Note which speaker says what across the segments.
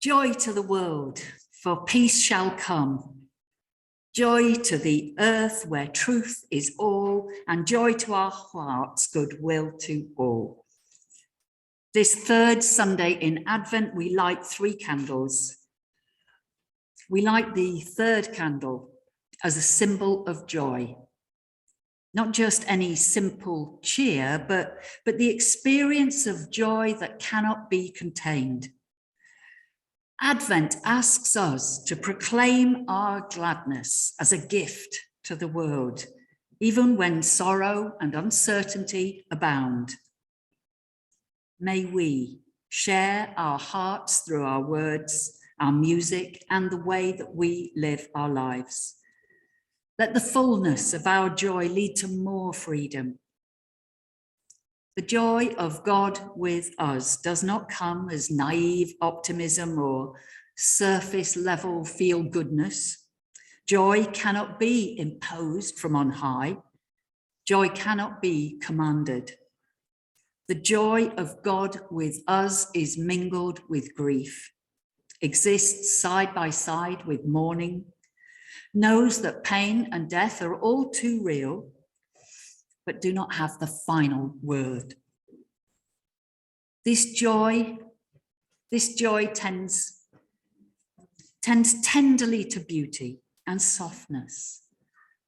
Speaker 1: Joy to the world, for peace shall come. Joy to the earth where truth is all, and joy to our hearts, goodwill to all. This third Sunday in Advent, we light 3 candles. We light the third candle as a symbol of joy. Not just any simple cheer, but the experience of joy that cannot be contained. Advent asks us to proclaim our gladness as a gift to the world, even when sorrow and uncertainty abound. May we share our hearts through our words, our music, and the way that we live our lives. Let the fullness of our joy lead to more freedom. The joy of God with us does not come as naive optimism or surface level feel goodness. Joy cannot be imposed from on high. Joy cannot be commanded. The joy of God with us is mingled with grief, exists side by side with mourning, knows that pain and death are all too real, but do not have the final word. This joy tends tenderly to beauty and softness,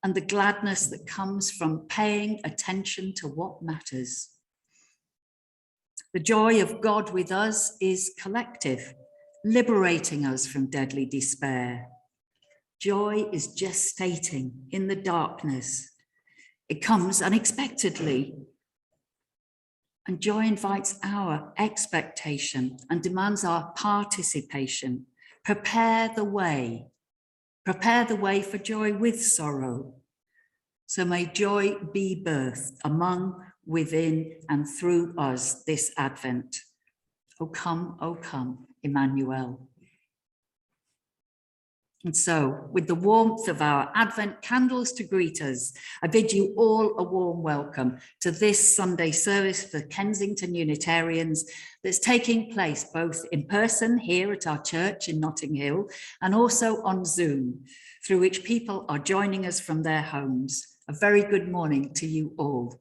Speaker 1: and the gladness that comes from paying attention to what matters. The joy of God with us is collective, liberating us from deadly despair. Joy is gestating in the darkness. It comes unexpectedly, and joy invites our expectation and demands our participation. Prepare the way for joy with sorrow. So may joy be birthed among, within, and through us this Advent. O come, Emmanuel. And so, with the warmth of our Advent candles to greet us, I bid you all a warm welcome to this Sunday service for Kensington Unitarians that's taking place both in person here at our church in Notting Hill and also on Zoom, through which people are joining us from their homes. A very good morning to you all.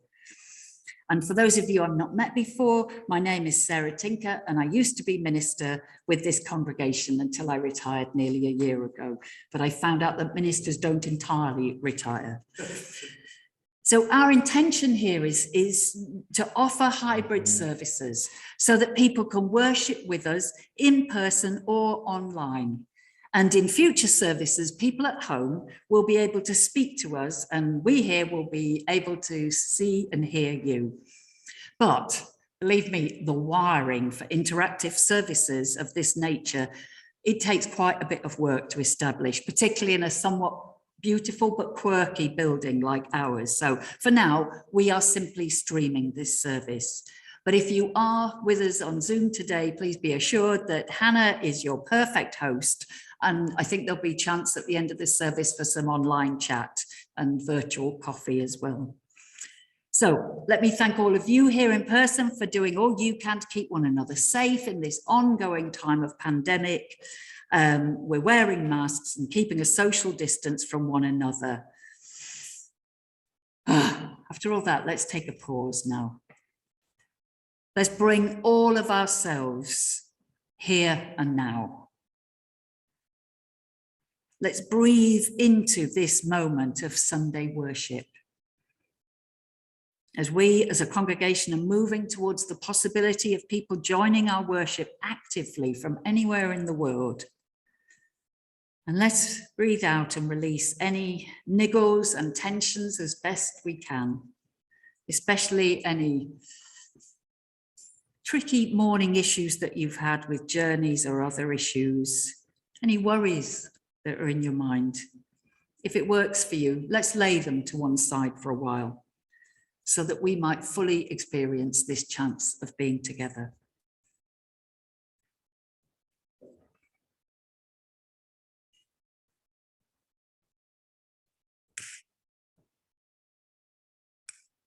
Speaker 1: And for those of you I've not met before, my name is Sarah Tinker, and I used to be minister with this congregation until I retired nearly a year ago. But I found out that ministers don't entirely retire. So our intention here is to offer hybrid services so that people can worship with us in person or online. And in future services, people at home will be able to speak to us, and we here will be able to see and hear you. But believe me, the wiring for interactive services of this nature, it takes quite a bit of work to establish, particularly in a somewhat beautiful but quirky building like ours. So for now, we are simply streaming this service. But if you are with us on Zoom today, please be assured that Hannah is your perfect host. And I think there'll be a chance at the end of this service for some online chat and virtual coffee as well. So let me thank all of you here in person for doing all you can to keep one another safe in this ongoing time of pandemic. We're wearing masks and keeping a social distance from one another. After all that, let's take a pause now. Let's bring all of ourselves here and now. Let's breathe into this moment of Sunday worship. As we as a congregation are moving towards the possibility of people joining our worship actively from anywhere in the world. And let's breathe out and release any niggles and tensions as best we can, especially any tricky morning issues that you've had with journeys or other issues, any worries that are in your mind. If it works for you, let's lay them to one side for a while so that we might fully experience this chance of being together.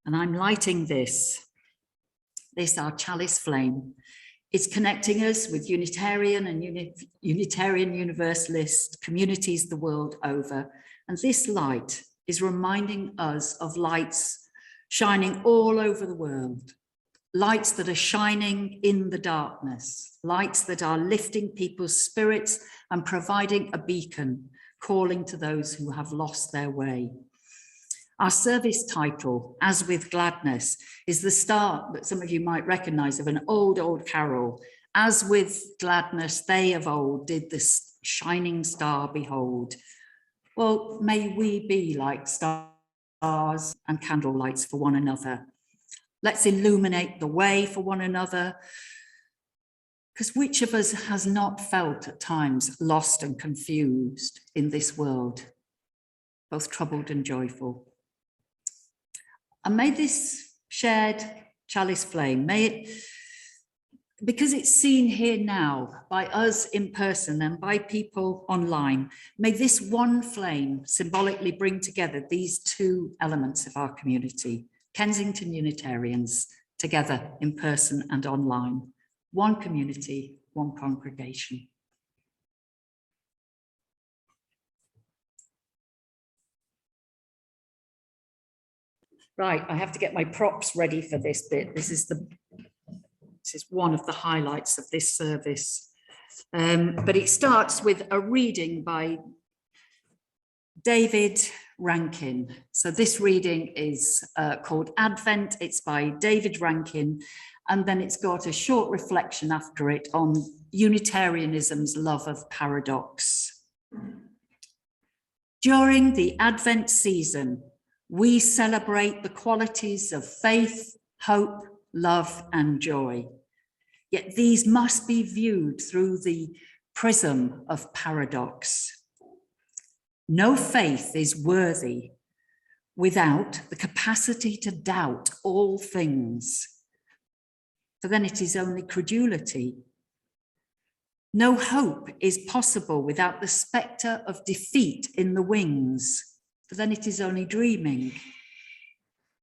Speaker 1: And I'm lighting this our chalice flame, It's connecting us with Unitarian and Unitarian Universalist communities the world over. And this light is reminding us of lights shining all over the world, lights that are shining in the darkness, lights that are lifting people's spirits and providing a beacon, calling to those who have lost their way. Our service title, As With Gladness, is the start that some of you might recognize of an old carol. As with gladness, they of old did this shining star behold. Well, may we be like stars and candle lights for one another. Let's illuminate the way for one another. Because which of us has not felt at times lost and confused in this world, both troubled and joyful? And may this shared chalice flame, may it, because it's seen here now by us in person and by people online, may this one flame symbolically bring together these two elements of our community, Kensington Unitarians, together in person and online. One community, one congregation. Right, I have to get my props ready for this bit. This is one of the highlights of this service. But it starts with a reading by David Rankin. So this reading is called Advent. It's by David Rankin. And then it's got a short reflection after it on Unitarianism's love of paradox. During the Advent season, we celebrate the qualities of faith, hope, love, and joy. Yet these must be viewed through the prism of paradox. No faith is worthy without the capacity to doubt all things, for then it is only credulity. No hope is possible without the spectre of defeat in the wings, for then it is only dreaming.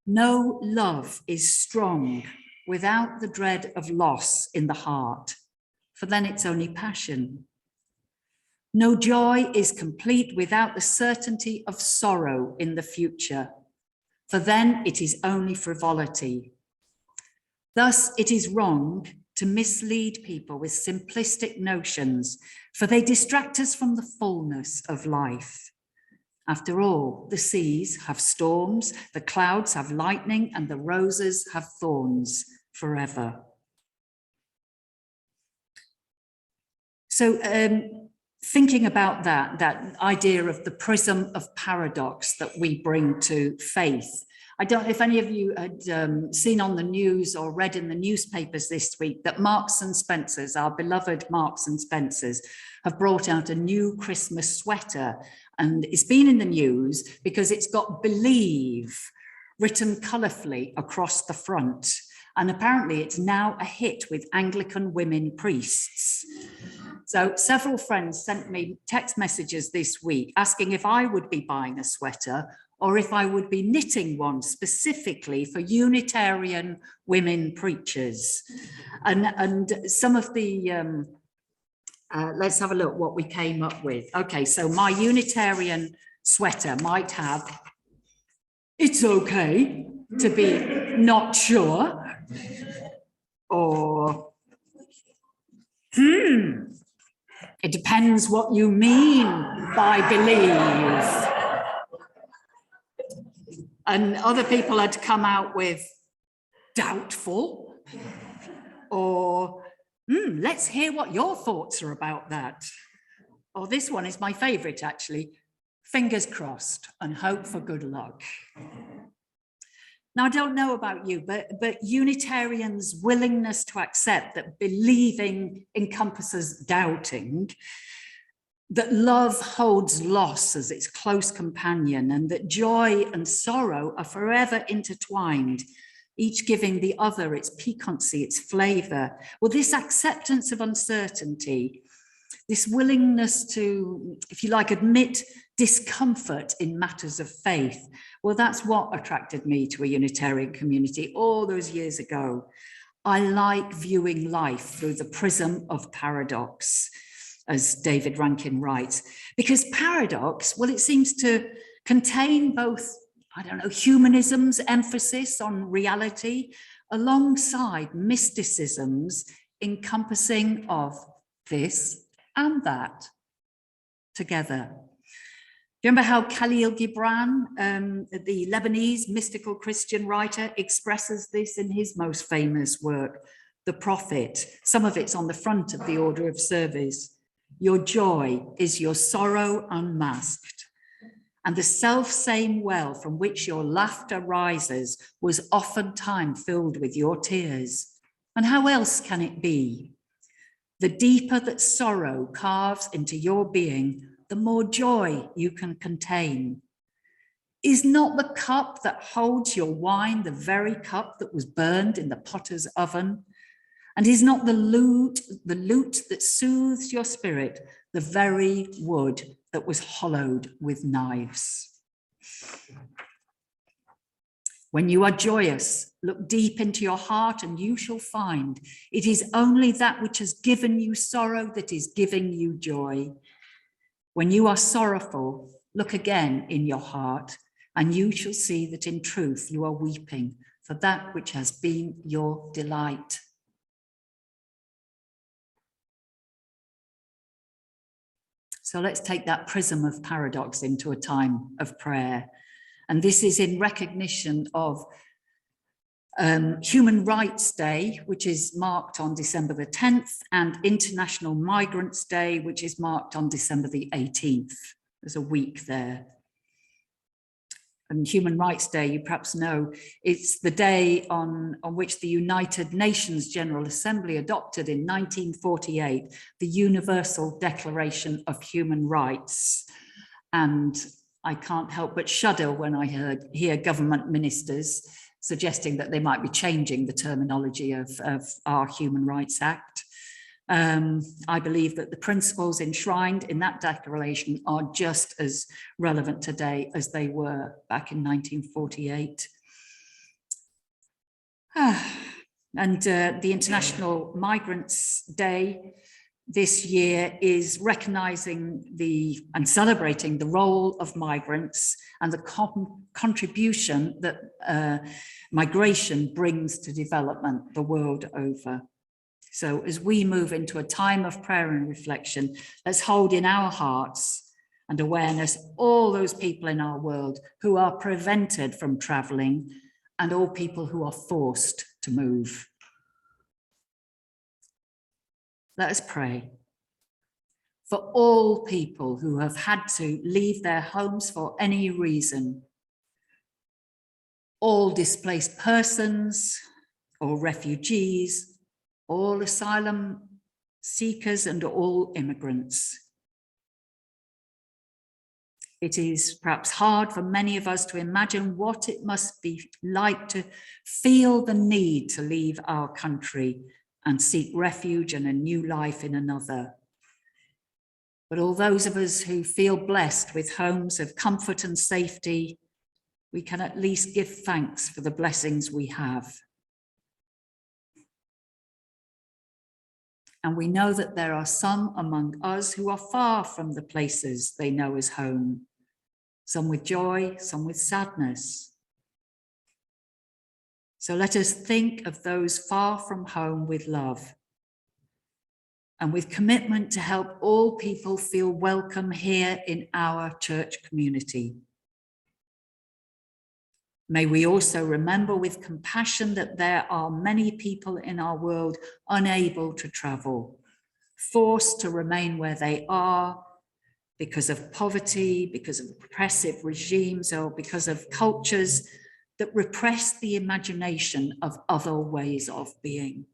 Speaker 1: No love is strong without the dread of loss in the heart, for then it's only passion. No joy is complete without the certainty of sorrow in the future, for then it is only frivolity. Thus, it is wrong to mislead people with simplistic notions, for they distract us from the fullness of life. After all, the seas have storms, the clouds have lightning, and the roses have thorns forever. So thinking about that idea of the prism of paradox that we bring to faith, I don't know if any of you had seen on the news or read in the newspapers this week that Marks and Spencer's, our beloved Marks and Spencer's, have brought out a new Christmas sweater. And it's been in the news because it's got "Believe" written colourfully across the front. And apparently it's now a hit with Anglican women priests. So several friends sent me text messages this week asking if I would be buying a sweater or if I would be knitting one specifically for Unitarian women preachers. And some of the, let's have a look what we came up with. Okay, so my Unitarian sweater might have, "It's okay to be not sure," or "It depends what you mean by believe." And other people had come out with "doubtful," or "let's hear what your thoughts are about that." Or this one is my favorite, actually: "Fingers crossed and hope for good luck." Now, I don't know about you, but Unitarians' willingness to accept that believing encompasses doubting, that love holds loss as its close companion, and that joy and sorrow are forever intertwined, each giving the other its piquancy, its flavor. Well, this acceptance of uncertainty, this willingness to, if you like, admit discomfort in matters of faith, well, that's what attracted me to a Unitarian community all those years ago. I like viewing life through the prism of paradox, as David Rankin writes, because paradox, well, it seems to contain both, I don't know, humanism's emphasis on reality alongside mysticism's encompassing of this and that together. Do you remember how Khalil Gibran, the Lebanese mystical Christian writer, expresses this in his most famous work, The Prophet? Some of it's on the front of the order of service. Your joy is your sorrow unmasked, and the self-same well from which your laughter rises was oftentimes filled with your tears. And how else can it be? The deeper that sorrow carves into your being, the more joy you can contain. Is not the cup that holds your wine the very cup that was burned in the potter's oven? And is not the lute that soothes your spirit the very wood that was hollowed with knives? When you are joyous, look deep into your heart and you shall find it is only that which has given you sorrow that is giving you joy. When you are sorrowful, look again in your heart and you shall see that in truth you are weeping for that which has been your delight. So let's take that prism of paradox into a time of prayer. And this is in recognition of Human Rights Day, which is marked on December the 10th, and International Migrants Day, which is marked on December the 18th. There's a week there. And Human Rights Day, you perhaps know, it's the day on which the United Nations General Assembly adopted in 1948 the Universal Declaration of Human Rights. And I can't help but shudder when I hear government ministers suggesting that they might be changing the terminology of our Human Rights Act. I believe that the principles enshrined in that declaration are just as relevant today as they were back in 1948. And the International Migrants Day this year is recognizing and celebrating the role of migrants and the contribution that migration brings to development the world over. So as we move into a time of prayer and reflection, let's hold in our hearts and awareness all those people in our world who are prevented from traveling and all people who are forced to move. Let us pray for all people who have had to leave their homes for any reason, all displaced persons or refugees, all asylum seekers and all immigrants. It is perhaps hard for many of us to imagine what it must be like to feel the need to leave our country and seek refuge and a new life in another. But all those of us who feel blessed with homes of comfort and safety, we can at least give thanks for the blessings we have. And we know that there are some among us who are far from the places they know as home, some with joy, some with sadness. So let us think of those far from home with love and with commitment to help all people feel welcome here in our church community. May we also remember with compassion that there are many people in our world unable to travel, forced to remain where they are because of poverty, because of oppressive regimes, or because of cultures that repress the imagination of other ways of being.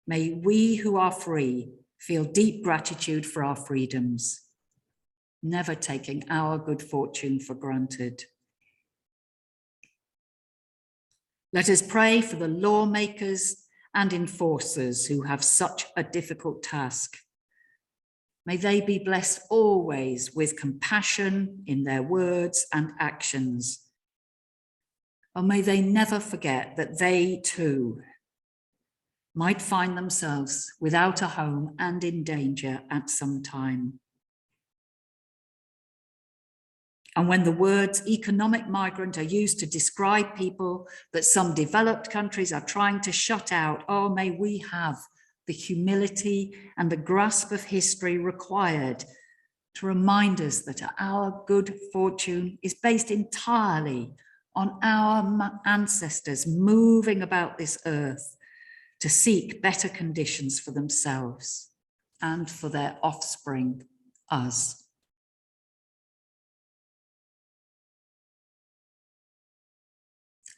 Speaker 1: May we who are free feel deep gratitude for our freedoms, never taking our good fortune for granted. Let us pray for the lawmakers and enforcers who have such a difficult task. May they be blessed always with compassion in their words and actions. Oh, may they never forget that they too might find themselves without a home and in danger at some time. And when the words economic migrant are used to describe people that some developed countries are trying to shut out, oh, may we have the humility and the grasp of history required to remind us that our good fortune is based entirely on our ancestors moving about this earth to seek better conditions for themselves and for their offspring, us.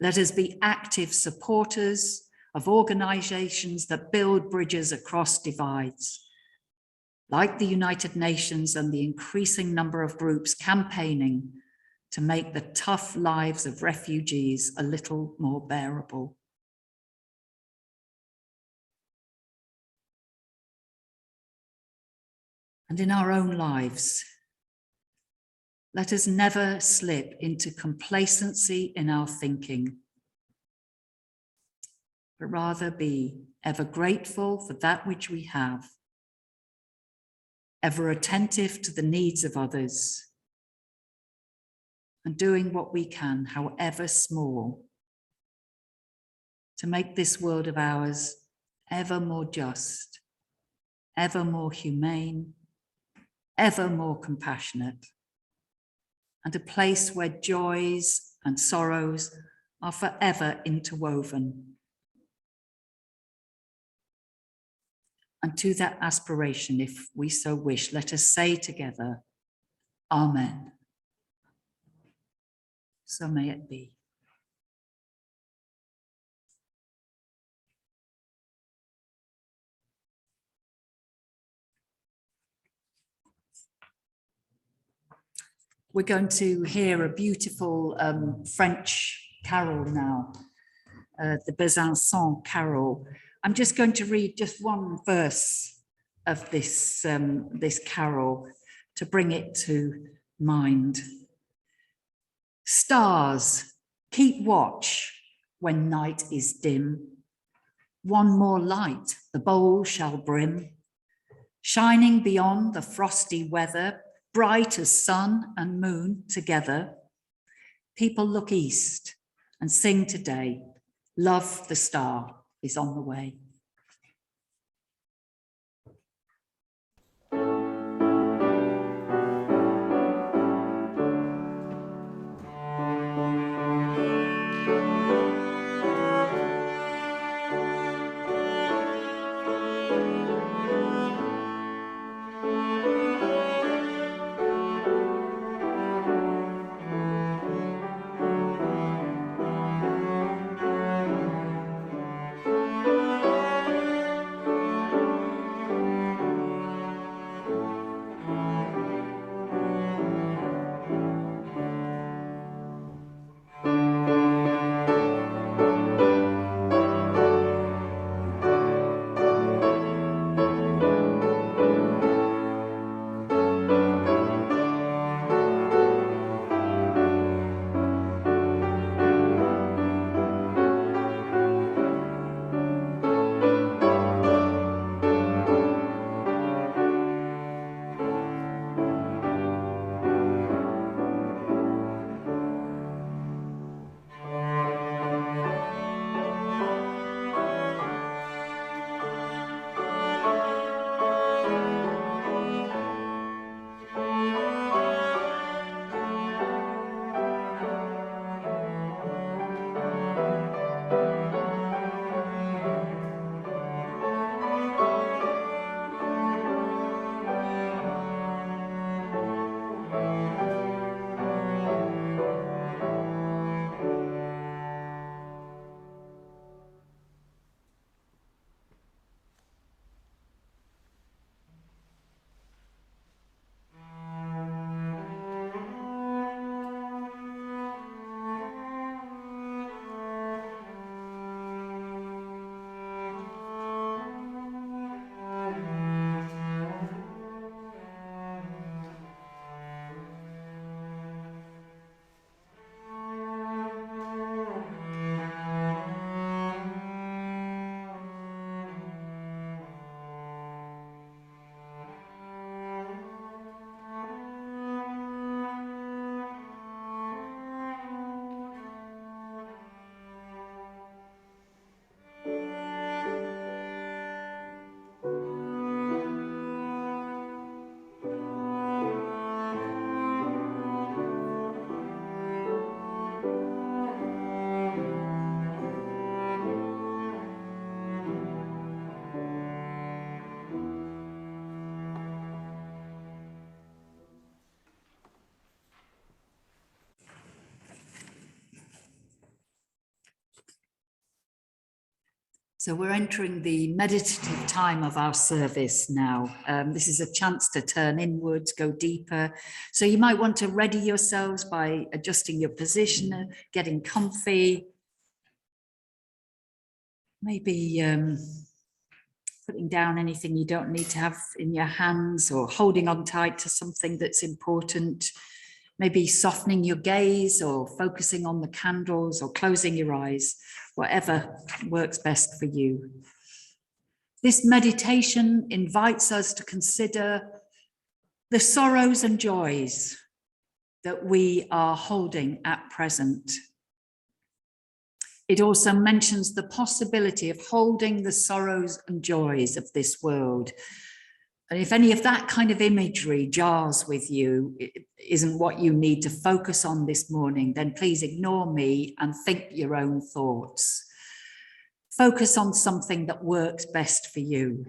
Speaker 1: Let us be active supporters of organizations that build bridges across divides, like the United Nations and the increasing number of groups campaigning to make the tough lives of refugees a little more bearable. And in our own lives, let us never slip into complacency in our thinking, but rather be ever grateful for that which we have, ever attentive to the needs of others, and doing what we can, however small, to make this world of ours ever more just, ever more humane, ever more compassionate, and a place where joys and sorrows are forever interwoven. And to that aspiration, if we so wish, let us say together, Amen. So may it be. We're going to hear a beautiful French carol now, the Besançon carol. I'm just going to read just one verse of this, this carol to bring it to mind. Stars, keep watch when night is dim. One more light the bowl shall brim. Shining beyond the frosty weather, bright as sun and moon together, people look east and sing today, love the star is on the way. So we're entering the meditative time of our service now. This is a chance to turn inwards, go deeper. So you might want to ready yourselves by adjusting your position, getting comfy. Maybe putting down anything you don't need to have in your hands, or holding on tight to something that's important. Maybe softening your gaze or focusing on the candles or closing your eyes, whatever works best for you. This meditation invites us to consider the sorrows and joys that we are holding at present. It also mentions the possibility of holding the sorrows and joys of this world. And if any of that kind of imagery jars with you, it isn't what you need to focus on this morning, then please ignore me and think your own thoughts. Focus on something that works best for you.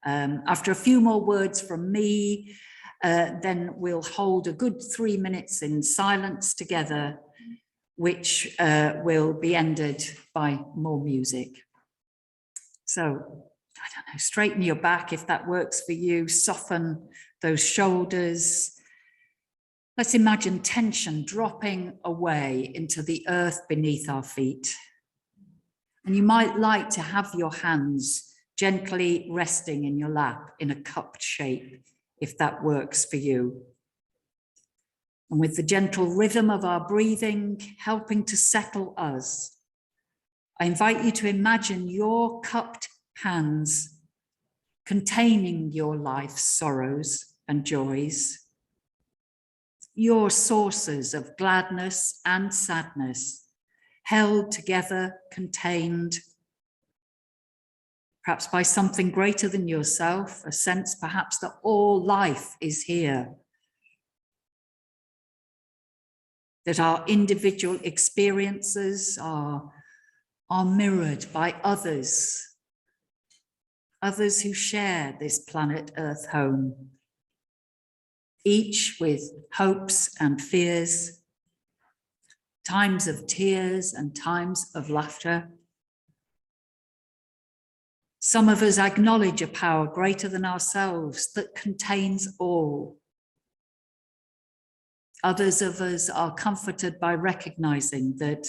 Speaker 1: After a few more words from me, then we'll hold a good 3 minutes in silence together, which will be ended by more music. So, I don't know, straighten your back if that works for you, soften those shoulders. Let's imagine tension dropping away into the earth beneath our feet. And you might like to have your hands gently resting in your lap in a cupped shape, if that works for you. And with the gentle rhythm of our breathing helping to settle us, I invite you to imagine your cupped hands containing your life's sorrows and joys, your sources of gladness and sadness, held together, contained, perhaps by something greater than yourself, a sense perhaps that all life is here, that our individual experiences are mirrored by others who share this planet Earth home, each with hopes and fears, times of tears and times of laughter. Some of us acknowledge a power greater than ourselves that contains all. Others of us are comforted by recognizing that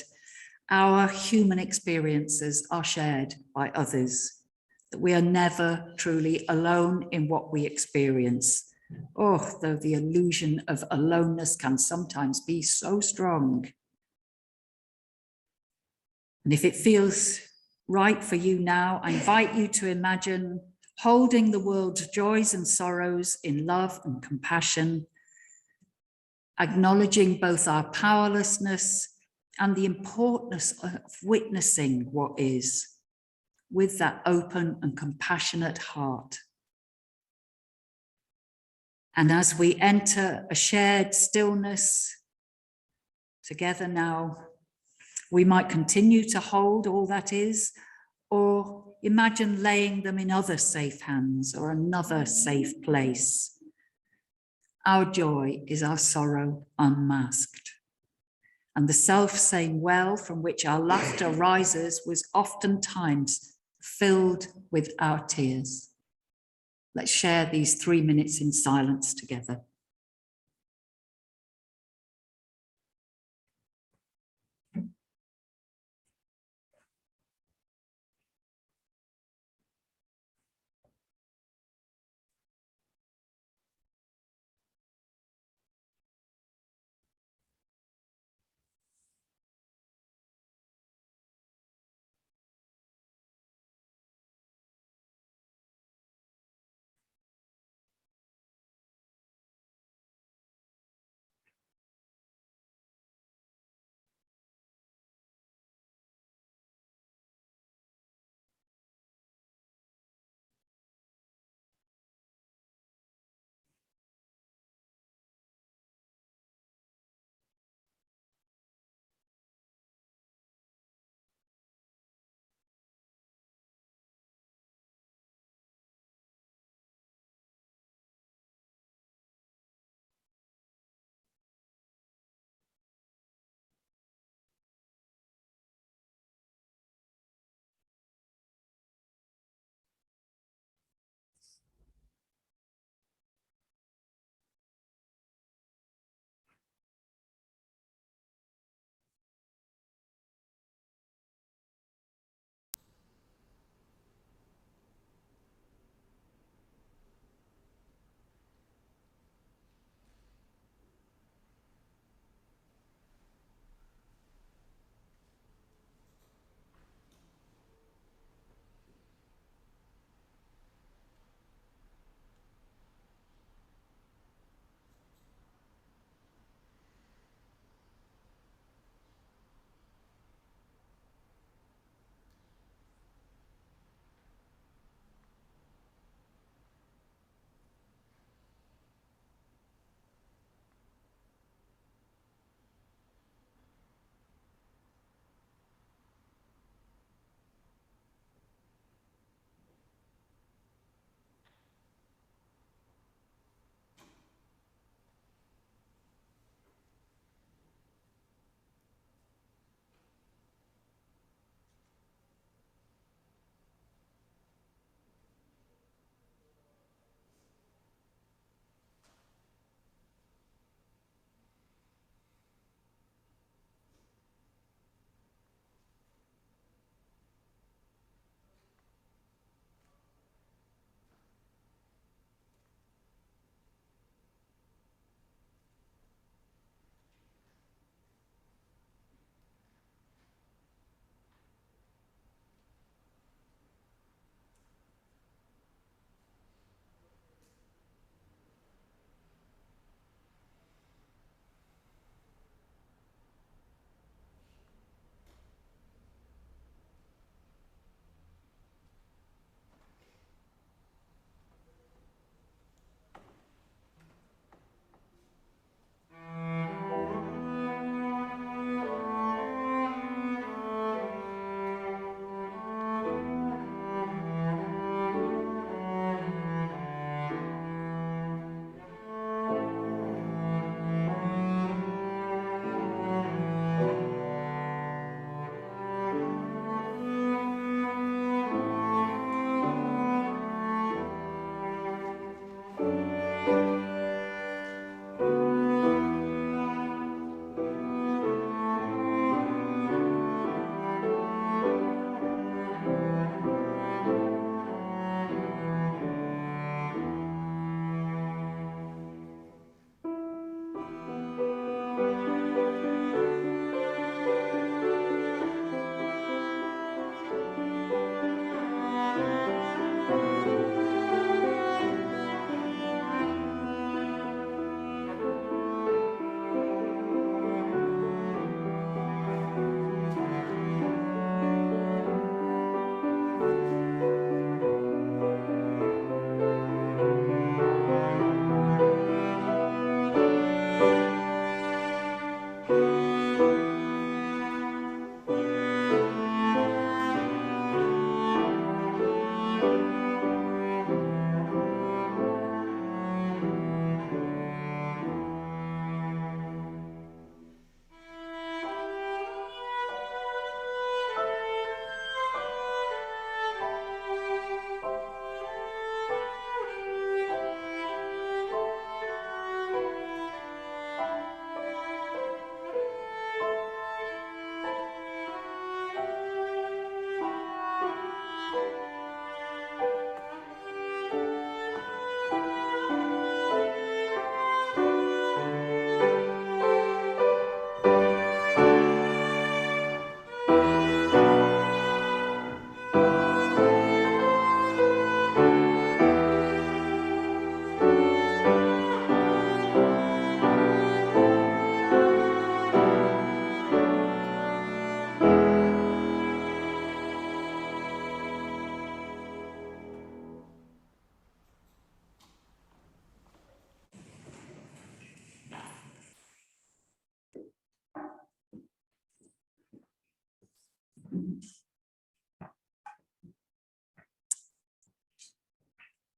Speaker 1: our human experiences are shared by others, that we are never truly alone in what we experience. Oh, though the illusion of aloneness can sometimes be so strong. And if it feels right for you now, I invite you to imagine holding the world's joys and sorrows in love and compassion, acknowledging both our powerlessness and the importance of witnessing what is, with that open and compassionate heart. And as we enter a shared stillness together now, we might continue to hold all that is, or imagine laying them in other safe hands or another safe place. Our joy is our sorrow unmasked. And the self-same well from which our laughter rises was oftentimes filled with our tears. Let's share these 3 minutes in silence together.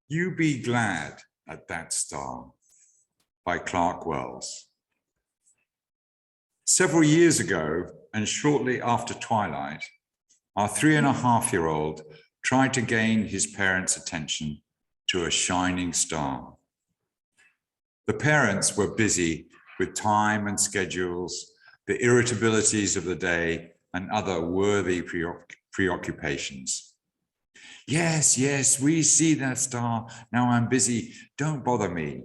Speaker 2: You Be Glad at That Star by Clark Wells. Several years ago, and shortly after twilight, our 3.5-year-old tried to gain his parents' attention to a shining star. The parents were busy with time and schedules, the irritabilities of the day, and other worthy preoccupations. Yes, yes, we see that star. Now I'm busy. Don't bother me.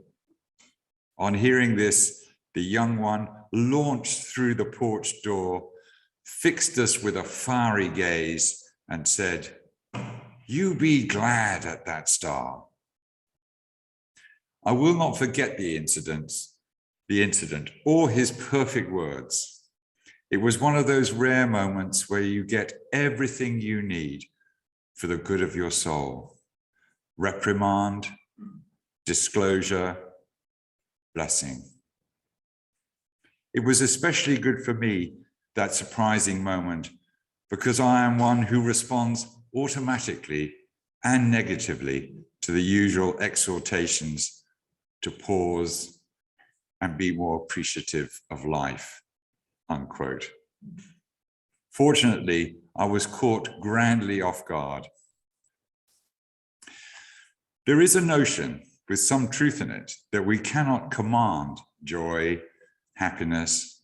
Speaker 2: On hearing this, the young one launched through the porch door, fixed us with a fiery gaze, and said, "You be glad at that star." I will not forget the incident or his perfect words. It was one of those rare moments where you get everything you need for the good of your soul. Reprimand, disclosure, blessing. It was especially good for me, that surprising moment, because I am one who responds automatically and negatively to the usual exhortations to pause and be more appreciative of life, unquote. Fortunately, I was caught grandly off guard. There is a notion with some truth in it that we cannot command joy, happiness,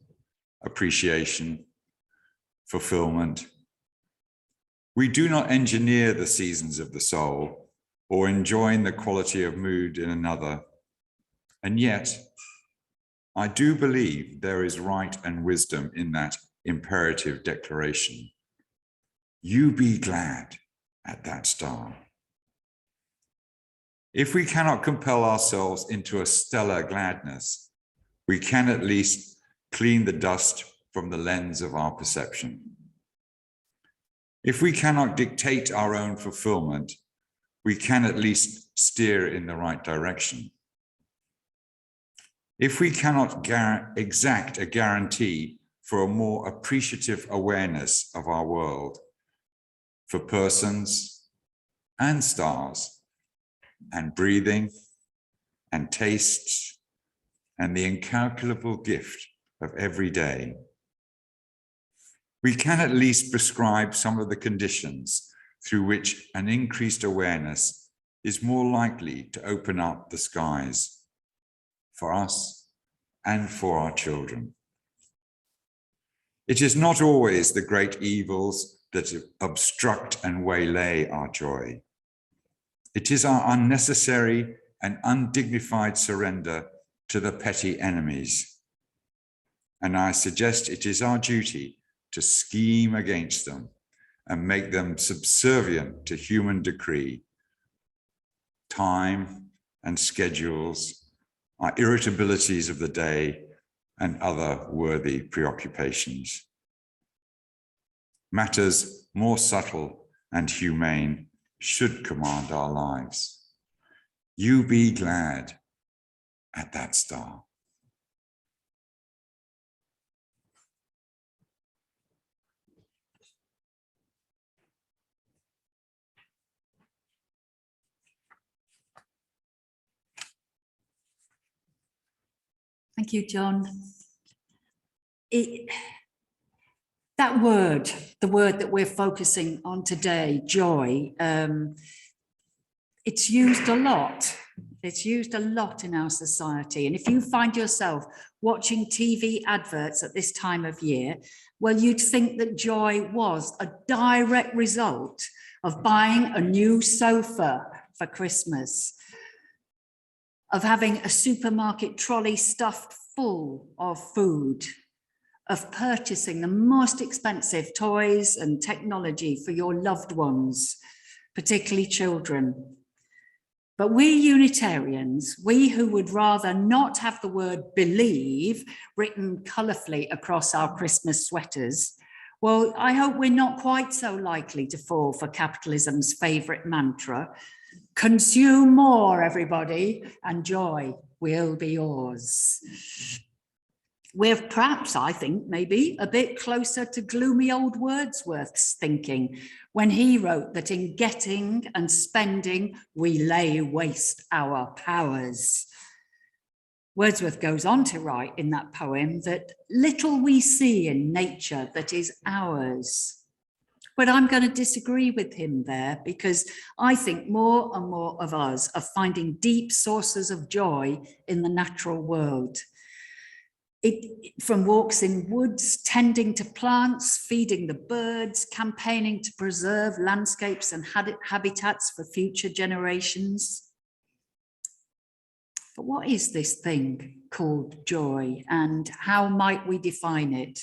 Speaker 2: appreciation, fulfillment. We do not engineer the seasons of the soul or enjoin the quality of mood in another. And yet, I do believe there is right and wisdom in that imperative declaration. You be glad at that star. If we cannot compel ourselves into a stellar gladness, we can at least clean the dust from the lens of our perception. If we cannot dictate our own fulfillment, we can at least steer in the right direction. If we cannot exact a guarantee for a more appreciative awareness of our world, for persons and stars and breathing and tastes and the incalculable gift of every day, we can at least prescribe some of the conditions through which an increased awareness is more likely to open up the skies for us and for our children. It is not always the great evils that obstruct and waylay our joy. It is our unnecessary and undignified surrender to the petty enemies. And I suggest it is our duty to scheme against them and make them subservient to human decree, time and schedules, our irritabilities of the day, and other worthy preoccupations. Matters more subtle and humane should command our lives. You be glad at that star.
Speaker 1: Thank you, John. That word, the word that we're focusing on today, joy, it's used a lot. It's used a lot in our society. And if you find yourself watching TV adverts at this time of year, well, you'd think that joy was a direct result of buying a new sofa for Christmas, of having a supermarket trolley stuffed full of food, of purchasing the most expensive toys and technology for your loved ones, particularly children. But we Unitarians, we who would rather not have the word believe written colourfully across our Christmas sweaters, well, I hope we're not quite so likely to fall for capitalism's favourite mantra, consume more, everybody, and joy will be yours. We're perhaps, I think, maybe a bit closer to gloomy old Wordsworth's thinking when he wrote that in getting and spending, we lay waste our powers. Wordsworth goes on to write in that poem that little we see in nature that is ours. But I'm going to disagree with him there, because I think more and more of us are finding deep sources of joy in the natural world. From walks in woods, tending to plants, feeding the birds, campaigning to preserve landscapes and habitats for future generations. But what is this thing called joy, and how might we define it?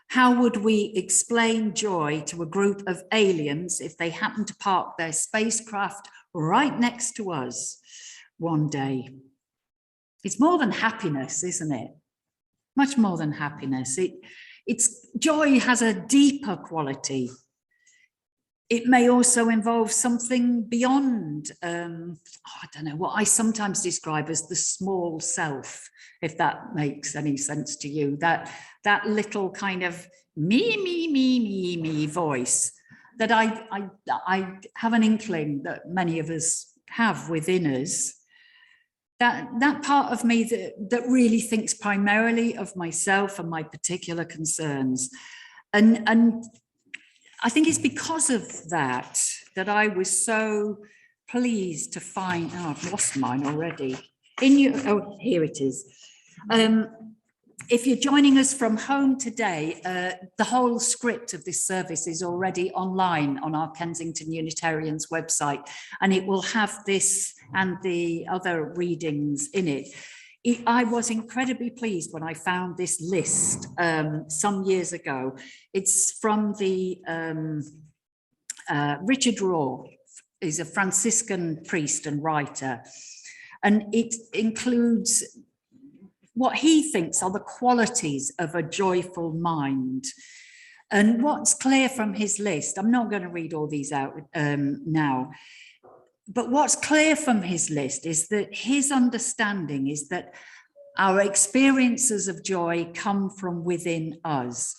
Speaker 1: How would we explain joy to a group of aliens if they happen to park their spacecraft right next to us one day? It's more than happiness, isn't it? Much more than happiness. Joy has a deeper quality. It may also involve something beyond, I don't know, what I sometimes describe as the small self, if that makes any sense to you. That little kind of me voice that I have an inkling that many of us have within us. That part of me that really thinks primarily of myself and my particular concerns. And I think it's because of that I was so pleased to find, I've lost mine already. Here it is. If you're joining us from home today, the whole script of this service is already online on our Kensington Unitarians website, and it will have this and the other readings in it. I was incredibly pleased when I found this list some years ago. It's from the Richard Raw, is a Franciscan priest and writer, and it includes what he thinks are the qualities of a joyful mind. And what's clear from his list, I'm not going to read all these out now, but what's clear from his list is that his understanding is that our experiences of joy come from within us,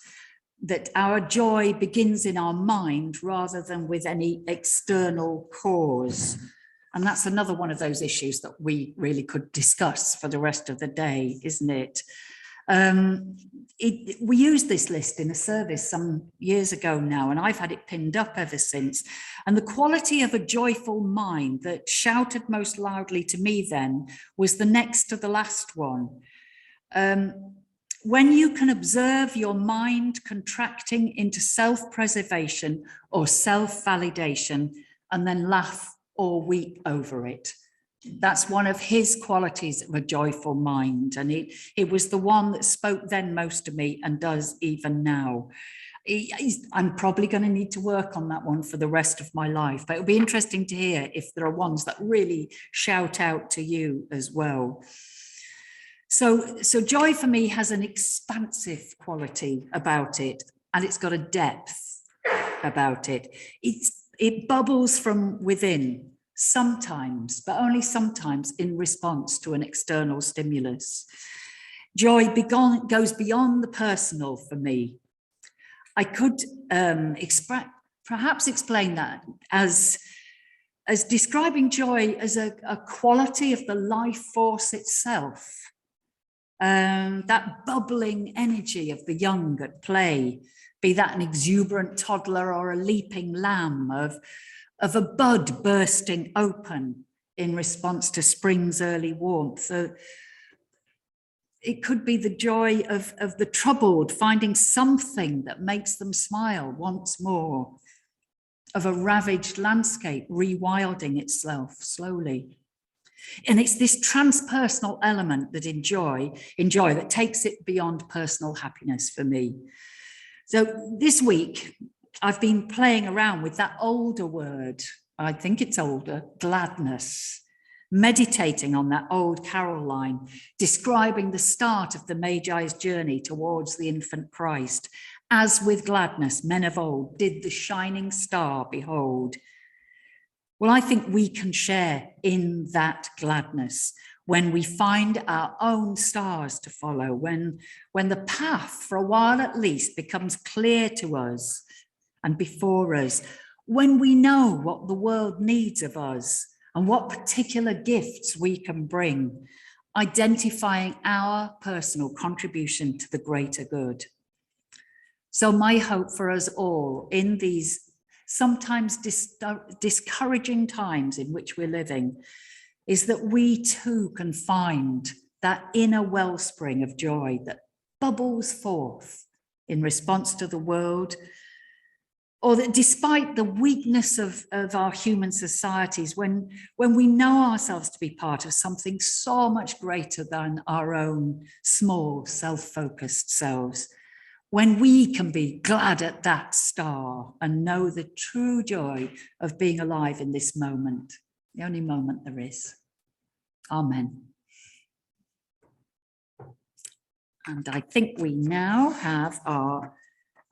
Speaker 1: that our joy begins in our mind rather than with any external cause. And that's another one of those issues that we really could discuss for the rest of the day, isn't it? We used this list in a service some years ago now, and I've had it pinned up ever since. And the quality of a joyful mind that shouted most loudly to me then was the next to the last one. When you can observe your mind contracting into self-preservation or self-validation and then laugh or weep over it. That's one of his qualities of a joyful mind. And it was the one that spoke then most to me and does even now. I'm probably going to need to work on that one for the rest of my life, but it'll be interesting to hear if there are ones that really shout out to you as well. So joy for me has an expansive quality about it, and it's got a depth about it. It bubbles from within sometimes, but only sometimes in response to an external stimulus. Joy goes beyond the personal for me. I could perhaps explain that as describing joy as a quality of the life force itself. That bubbling energy of the young at play, be that an exuberant toddler or a leaping lamb, of a bud bursting open in response to spring's early warmth. So it could be the joy of the troubled finding something that makes them smile once more, of a ravaged landscape rewilding itself slowly. And it's this transpersonal element that in joy that takes it beyond personal happiness for me. So this week, I've been playing around with that older word, I think it's older, gladness, meditating on that old carol line, describing the start of the Magi's journey towards the infant Christ. As with gladness, men of old did the shining star behold. Well, I think we can share in that gladness, when we find our own stars to follow, when the path, for a while at least, becomes clear to us and before us, when we know what the world needs of us and what particular gifts we can bring, identifying our personal contribution to the greater good. So my hope for us all in these sometimes discouraging times in which we're living is that we too can find that inner wellspring of joy that bubbles forth in response to the world, or that despite the weakness of our human societies, when we know ourselves to be part of something so much greater than our own small self-focused selves, when we can be glad at that star and know the true joy of being alive in this moment, the only moment there is. Amen. And I think we now have our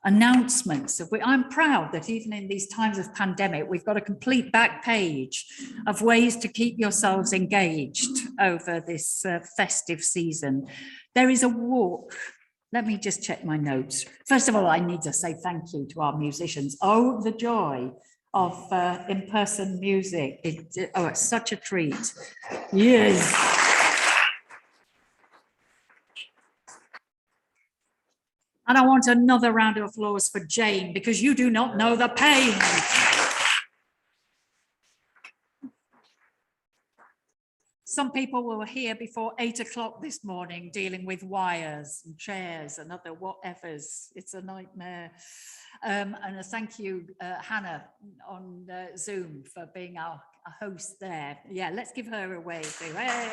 Speaker 1: announcements. I'm proud that even in these times of pandemic, we've got a complete back page of ways to keep yourselves engaged over this festive season. There is a walk. Let me just check my notes. First of all, I need to say thank you to our musicians. Oh, the joy of in-person music. It's such a treat. Yes. And I want another round of applause for Jane, because you do not know the pain. Some people were here before 8 o'clock this morning dealing with wires and chairs and other whatevers. It's a nightmare. And a thank you, Hannah, on Zoom for being our host there. Yeah, let's give her a wave. Hey.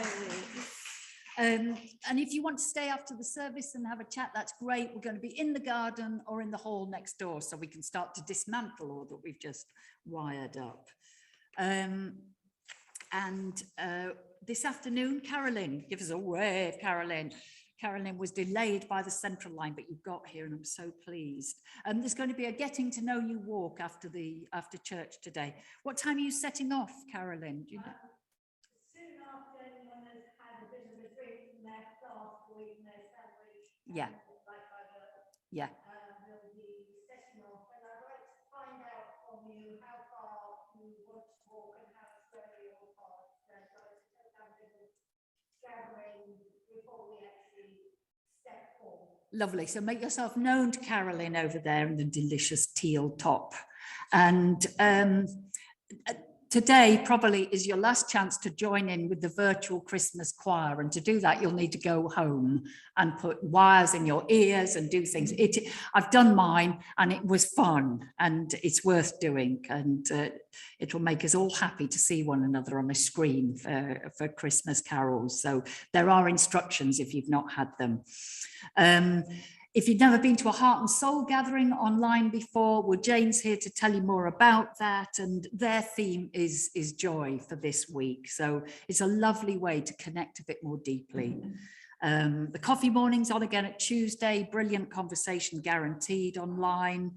Speaker 1: And if you want to stay after the service and have a chat, that's great. We're going to be in the garden or in the hall next door, so we can start to dismantle all that we've just wired up. This afternoon, Carolyn, give us a wave, Carolyn. Carolyn was delayed by the central line, but you got here and I'm so pleased. There's going to be a getting to know you walk after church today. What time are you setting off, Carolyn? Do you know?
Speaker 3: Soon after anyone has had a bit of a drink from their flask or eaten their sandwich.
Speaker 1: Yeah. Yeah.
Speaker 3: They'll be setting off, and I'd like to find out from you how far you want to walk and how slowly or fast. So I'd like to have a bit of gathering before we actually step forward.
Speaker 1: Lovely. So make yourself known to Carolyn over there in the delicious teal top. And today probably is your last chance to join in with the virtual Christmas choir. And to do that, you'll need to go home and put wires in your ears and do things. I've done mine and it was fun and it's worth doing. And it will make us all happy to see one another on a screen for Christmas carols. So there are instructions if you've not had them. If you've never been to a heart and soul gathering online before, well, Jane's here to tell you more about that, and their theme is joy for this week. So it's a lovely way to connect a bit more deeply. The coffee morning's on again at Tuesday, brilliant conversation guaranteed online.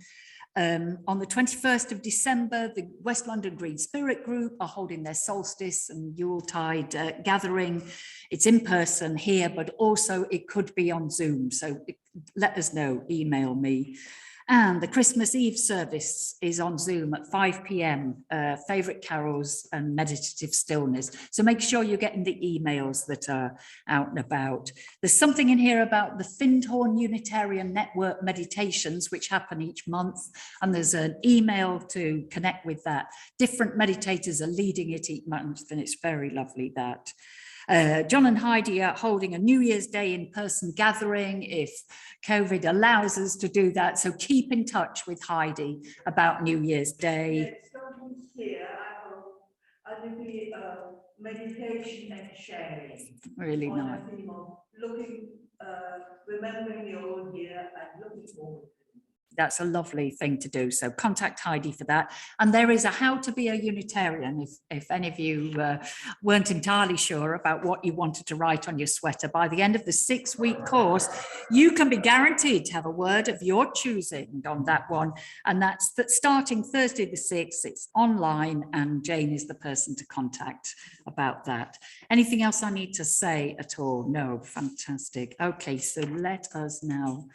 Speaker 1: On the 21st of December, the West London Green Spirit Group are holding their solstice and Yuletide gathering. It's in person here, but also it could be on Zoom. So let us know, email me. And the Christmas Eve service is on Zoom at 5 p.m, favourite carols and meditative stillness. So make sure you're getting the emails that are out and about. There's something in here about the Findhorn Unitarian Network meditations, which happen each month. And there's an email to connect with that. Different meditators are leading it each month, and it's very lovely that. John and Heidi are holding a New Year's Day in-person gathering if COVID allows us to do that. So keep in touch with Heidi about New Year's Day.
Speaker 3: Starting here, I hope, and it'll be meditation and sharing.
Speaker 1: Really nice.
Speaker 3: On a theme of looking, remembering the old year and looking forward.
Speaker 1: That's a lovely thing to do. So contact Heidi for that. And there is a How to Be a Unitarian, if any of you weren't entirely sure about what you wanted to write on your sweater. By the end of the 6-week course, you can be guaranteed to have a word of your choosing on that one. And that's starting Thursday the 6th. It's online, and Jane is the person to contact about that. Anything else I need to say at all? No, fantastic. Okay, so let us now.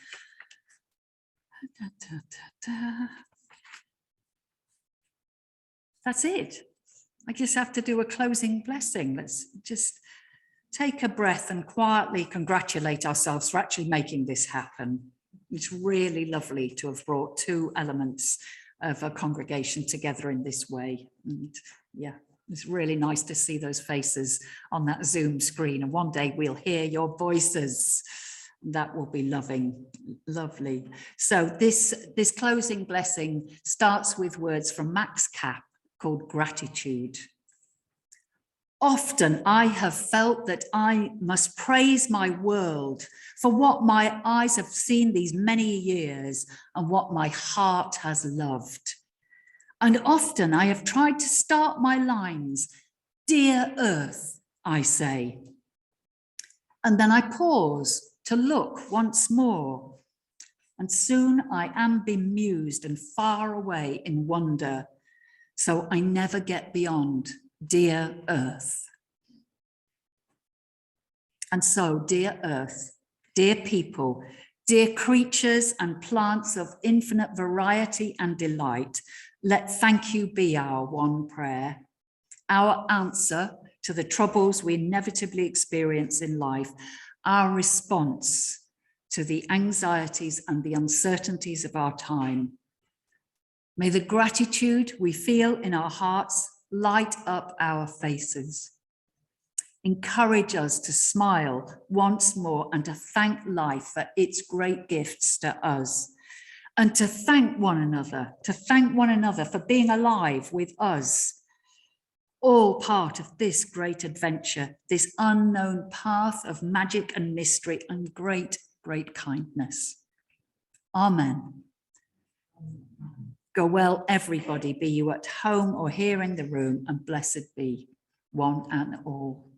Speaker 1: That's it. I just have to do a closing blessing. Let's just take a breath and quietly congratulate ourselves for actually making this happen. It's really lovely to have brought 2 elements of a congregation together in this way. And yeah, it's really nice to see those faces on that Zoom screen. And one day we'll hear your voices. That will be lovely. So this closing blessing starts with words from Max Capp called Gratitude. Often I have felt that I must praise my world for what my eyes have seen these many years and what my heart has loved. And often I have tried to start my lines, "Dear Earth," I say. And then I pause to look once more, and soon I am bemused and far away in wonder, so I never get beyond "Dear Earth." And so, dear Earth, dear people, dear creatures and plants of infinite variety and delight, let thank you be our one prayer, our answer to the troubles we inevitably experience in life, our response to the anxieties and the uncertainties of our time. May the gratitude we feel in our hearts light up our faces. Encourage us to smile once more and to thank life for its great gifts to us, and to thank one another for being alive with us, all part of this great adventure, this unknown path of magic and mystery and great, great kindness. Amen. Go well, everybody, be you at home or here in the room, and blessed be one and all.